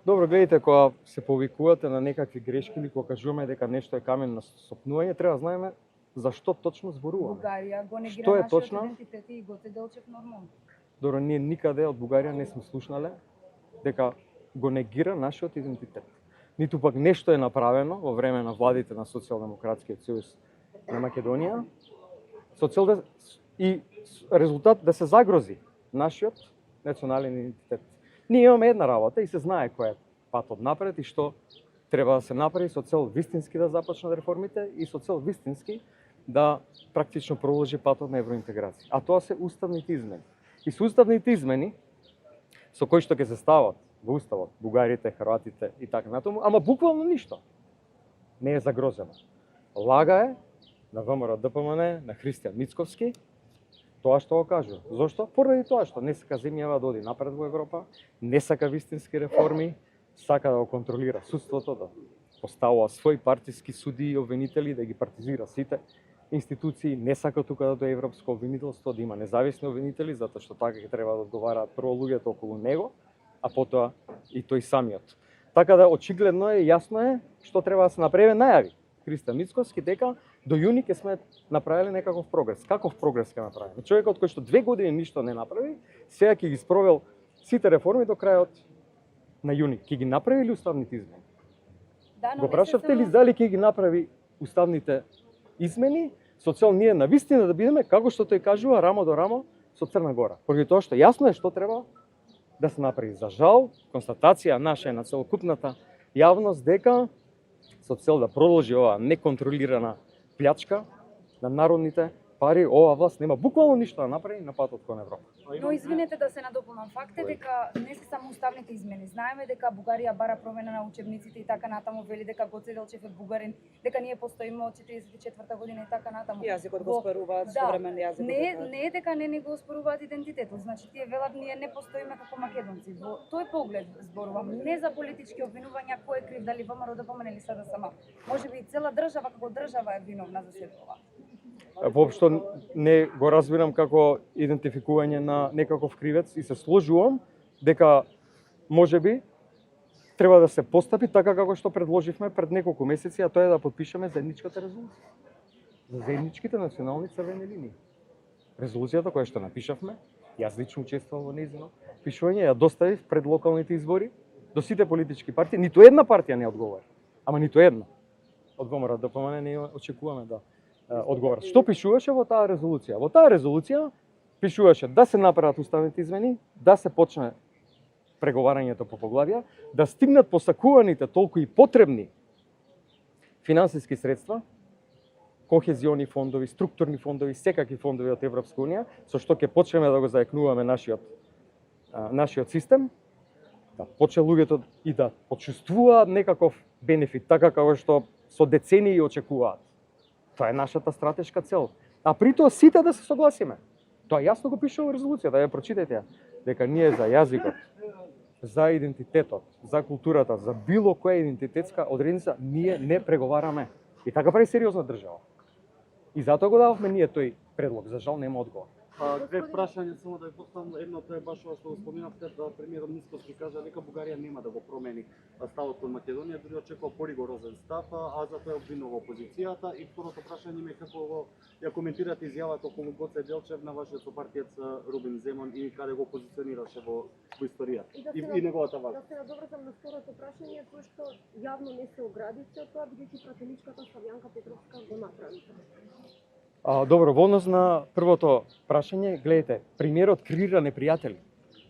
Добро, гледайте, кога се повикувате на некакви грешки или кога кажуваме дека нешто е камен на стопнување, треба да знаеме зашто точно зборуваме. Бугарија го негира Што е нашиот точно? идентитет и Гоце Делчев нормално. Добро, ние никаде од Бугарија не сме слушнале дека го негира нашиот идентитет. Ниту пак нешто е направено во време на владите на Социјалдемократскиот сојуз на Македонија со цел да и резултат да се загрози нашиот национален идентитет. Ние имаме една работа и се знае кој е патот напред и што треба да се направи со цел вистински да започнат реформите и со цел вистински да практично продолжи патот на евроинтеграција. А тоа се уставните измени. И со уставните измени со кои што ќе се стават во уставот бугарите, хрватите и така натаму, ама буквално ништо не е загрозено. Лага е на ВМРО ДПМН, на Христијан Мицковски, тоа што го кажува. Зошто? Поради тоа што не сака земјава да оди напред во Европа, не сака вистински реформи, сака да го контролира судството, да поставува своји партиски суди и обвинители, да ги партизира сите институции, не сака тука да дое европско обвинителство, да има независни обвинители, затоа што така ќе треба да одговараат прво луѓето околу него, а потоа и тој самиот. Така да очигледно е, јасно е што треба да се направи, најави Христијан Мицковски дека до јуни ќе сме направиле некаков прогрес. Каков прогрес ќе направиме? Човекот кој што 2 години ништо не направи, сега ќе ги спровел сите реформи до крајот на јуни. Ќе ги направи ли уставните измени? Да, но го прашавте ли дали ќе ги направи уставните измени со цел ние навистина да бидеме како што тој кажува рамо до рамо со Црна Гора. Поради тоа што јасно е што треба да се направи. За жал, констатација наша е на целокупната јавност дека со цел да продолжи оваа неконтролирана плячка на народните пари, ова власт нема буквално ништо да направи на патот кон Европа. Но извинете да се надополнам, факт е дека не се само уставните измени. Знаеме дека Бугарија бара промена на учебниците и така натаму, вели дека Гоце Делчев е бугарин, дека ние постоиме од 44-та година и така натаму. Јазикот го споруваат современ јазик. Не е дека не го споруваат идентитетот, значи тие велат ние не постоиме како македонци. Во тој поглед зборувам, не за политички обвинувања кој е крив, дали ВМРО ДПМН или СДСМ. Можеби и цела држава како држава е виновна за сето ова. Воопшто не го разбирам како идентификување на некаков кривец и се сложувам дека можеби треба да се постапи така како што предложивме пред неколку месеци, а тоа е да потпишеме заедничката резолуција за заедничките национални црвени линии. Резолуцијата која што напишавме, јас лично учествував во нејзино пишување, ја доставив пред локалните избори до сите политички партии, ниту една партија не одговори, ама ниту една. Од ВМРО ДПМН не очекуваме да одговора. Што пишуваше во таа резолуција? Во таа резолуција пишуваше да се направат уставните измени, да се почне преговарањето по поглавја, да стигнат посакуваните толку и потребни финансиски средства, кохезиони фондови, структурни фондови, секакви фондови од Европска унија, со што ќе почнеме да го заекнуваме нашиот систем, да почне луѓето и да почувствуваат некаков бенефит, така како што со децении очекуваат. Тоа е нашата стратешка цел. А при тоа сите да се согласиме. Тоа јасно го пише во резолуцијата, да ја прочитате, дека ние за јазикот, за идентитетот, за културата, за било која идентитетска одредница, ние не преговараме. И така прави сериозна држава. И затоа го дававме ние тој предлог, за жал нема одговор. Две прашања само да ја поставам. Едното е баш ова што го споминавте, да премиерот Мицковски кажа дека Бугарија нема да го промени ставот кон Македонија, дури очекува поригорозен став, а затоа е обвинува опозицијата. И второто прашање ми е како ја коментирате изјавата околу Гоце Делчев на вашиот сопартиец Рубин Земон и каде го позиционираше во историјата и неговата важност. Да се надоврзам на второто прашање, тоа што јавно не се оградите од тоа, бидејќи прателичката Славјанка Петровска го направи. Добро, во однос на првото прашање, гледайте, премиерот креира непријатели.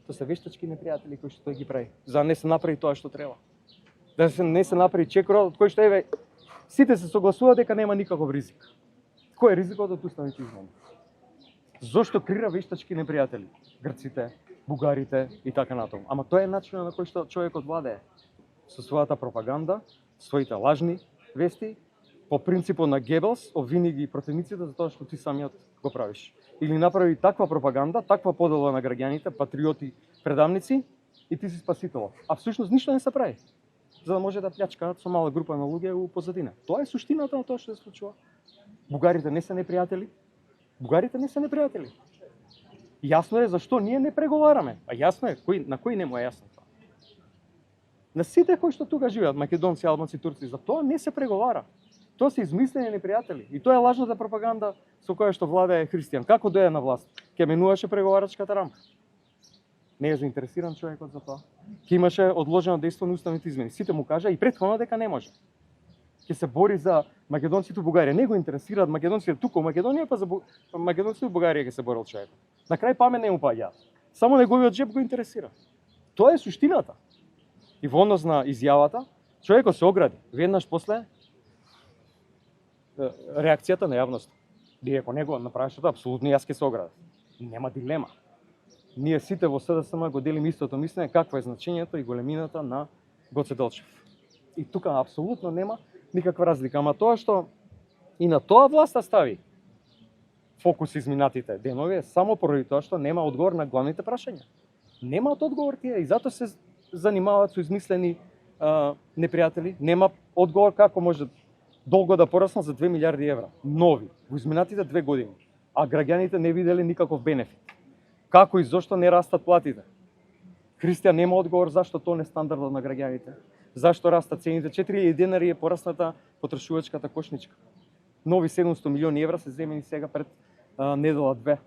Тоа се вештачки непријатели кои што тој ги прави, за да не се направи тоа што треба. Да не се направи чекор, од кој што еве сите се согласуваат дека нема никаков ризик. Кој е ризикот од уставните измени? Зошто креира вештачки непријатели? Грците, бугарите и така натаму. Ама тоа е начинот на кој што човекот владее со својата пропаганда, своите лажни вести. По принципот на Гебелс, обвини ги противниците за тоа што ти самиот го правиш. Или направи таква пропаганда, таква подела на граѓаните, патриоти, предавници, и ти си спасителот. А всушност ништо не се прави, за да може да плячкаат со мала група на луѓе у позадина. Тоа е суштината на тоа што се случува. Бугарите не се непријатели. Бугарите не се непријатели. Јасно е зашто ние не преговараме. А јасно е, на кој не му е јасно тоа. на сите кои што тука живеат, македонци, албанци, турци, за тоа не се преговара. Тоа се измислени непријатели. И тоа е лажната пропаганда со која што владее христијан. Како дојде на власт? Ке менуваше преговарачката рамка. Не е заинтересиран човекот за тоа. Ке имаше одложено дејство на уставните измени. Сите му кажа и претходно дека не може. Ке се бори за македонците во Бугарија. Не го интересираат македонците тука во Македонија, па за македонците во Бугарија ќе се борел човекот. На крај памет не му паѓа. Само неговиот джеб го интересира. Тоа е суштината. И во однос на изјавата, човекот се огради. Веднаш после реакцијата на јавноста. Иако него направеше тоа, апсолутно јас ќе се оградам. Нема дилема. Ние сите во СДСМ го делиме истото мислење какво е значењето и големината на Гоце Делчев. И тука апсолутно нема никаква разлика, ама тоа што и на тоа власта стави фокус изминатите денови е само поради тоа што нема одговор на главните прашања. Немаат одговор тие и затоа се занимаваат со измислени непријатели. Нема одговор како може долго да порасна за 2 милиарди евра. Нови, во изминатите 2 години. А граѓаните не виделе никаков бенефит. Како и зошто не растат платите? Христијан нема одговор зашто тоа не е стандардот на граѓаните. Зашто растат цените? 4000 денари е порасната потрошувачката кошничка. Нови 700 милиони евра се земени сега пред недела 2.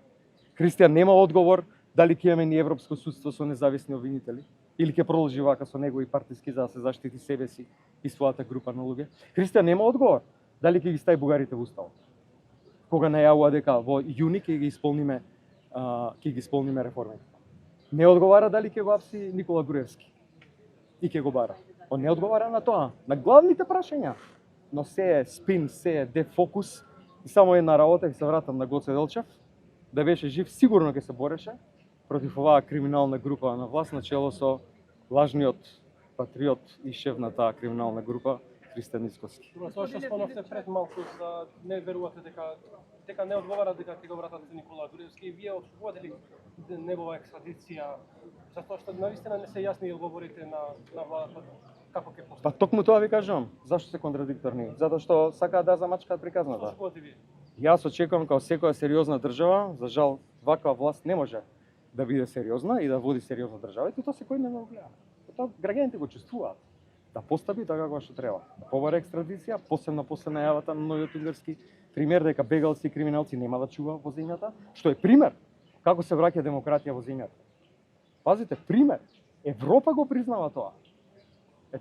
Христијан нема одговор дали ќе имаме ни европско судство со независни обвинители или ќе продолжи вака со негови партиски за да се заштити себе си и својата група на луѓе. Христијан нема одговор дали ќе ги стави бугарите во уставот. Кога најавува дека во јуни ќе ги исполниме реформите. Не одговара дали ќе го апси Никола Груевски и ќе го бара. Он не одговара на тоа, на главните прашања. Но се е спин, се е дефокус и само една работа, ќе се вратам на Гоце Делчев, да беше жив, сигурно ќе се бореше против оваа криминална група на власт на чело со лажниот патриот и шеф на таа криминална група Христијан Мицкоски. Тоа што спомнавте пред малку за не верувате дека не одговара дека ќе го вратат Никола Груевски, вие очекувате ли негова екстрадиција затоа што навистина не се јасни одговорите на владата како ќе постапи? Па токму тоа ви кажувам. Зашто се контрадикторни? Затоа што сакаат да замачкаат приказната. Што очекувате вие? Јас очекувам како секоја сериозна држава, за жал ваква власт не може да биде сериозна и да води сериозна држава, и тоа секојдневно го гледа. Тоа граѓаните го чувствуваат. Да постапи така како што треба. Да побара екстрадиција, посебно после најавата на новиот унгарски пример дека бегалци и криминалци нема да чува во земјата, што е пример како се враќа демократија во земјата. Пазите, пример. Европа го признава тоа.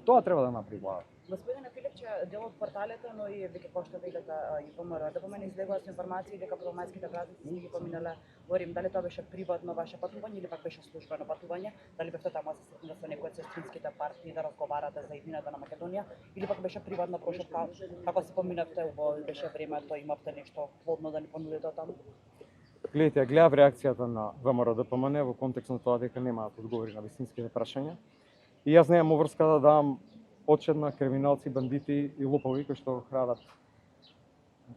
Тоа треба да направи влада. Господине Филипче, дел од кварталите, но и веќе пошто дека и ВМРО да помене излегуваат со информации дека првомајските празници ги поминале во Рим. Дали тоа беше приватно ваше патување или пак беше службено патување? Дали бевте таму да се некои од сестринските партии да разговарате за иднината на Македонија или пак беше приватна прошетка? Како се поминавте во беше времето, имавте нешто плодно да ни понудите од таму? Гледате, гледав реакцијата на ВМРО ДПМН во контекст на тоа дека немаат одговори на вистинските прашања. И јас немам обврска да дам одчет на криминалци, бандити и лопови кои што крадат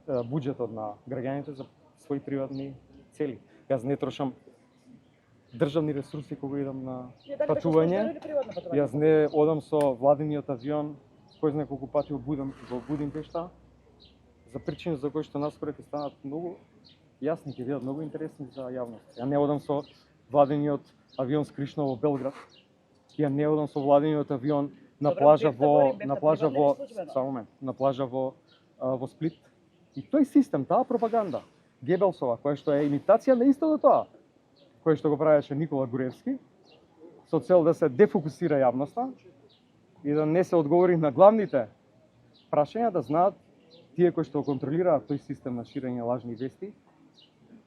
буџетот на граѓаните за своји приватни цели. Јас не трошам државни ресурси кога идам на патување. Јас не одам со владиниот авион кој знае колку пати во Будимпешта за причини за кои што наскоро ќе станат многу јасни, ќе бидат многу интересни за јавност. Ја не одам со владиниот авион скришно во Белград. Ја не одам со владиниот авион на плажа во Сплит. И тој систем, таа пропаганда, Гебелсова, која што е имитација на истото тоа, кој што го правеше Никола Груевски, со цел да се дефокусира јавноста и да не се одговори на главните прашања, да знаат тие кои што контролираат тој систем на ширење лажни вести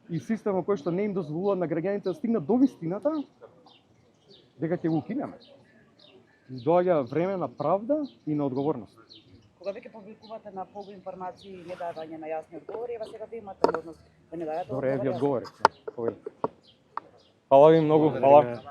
и системот кој што не им дозволува на граѓаните да стигнат до вистината, дека ќе го укинеме. Доаѓа време на правда и на одговорност. Кога веќе публикувате на полуинформации и не давање на јасни одговори, ева сега ви имате можност да не дајате одговори. Добре, ви одговорите. Фала ви многу, фала.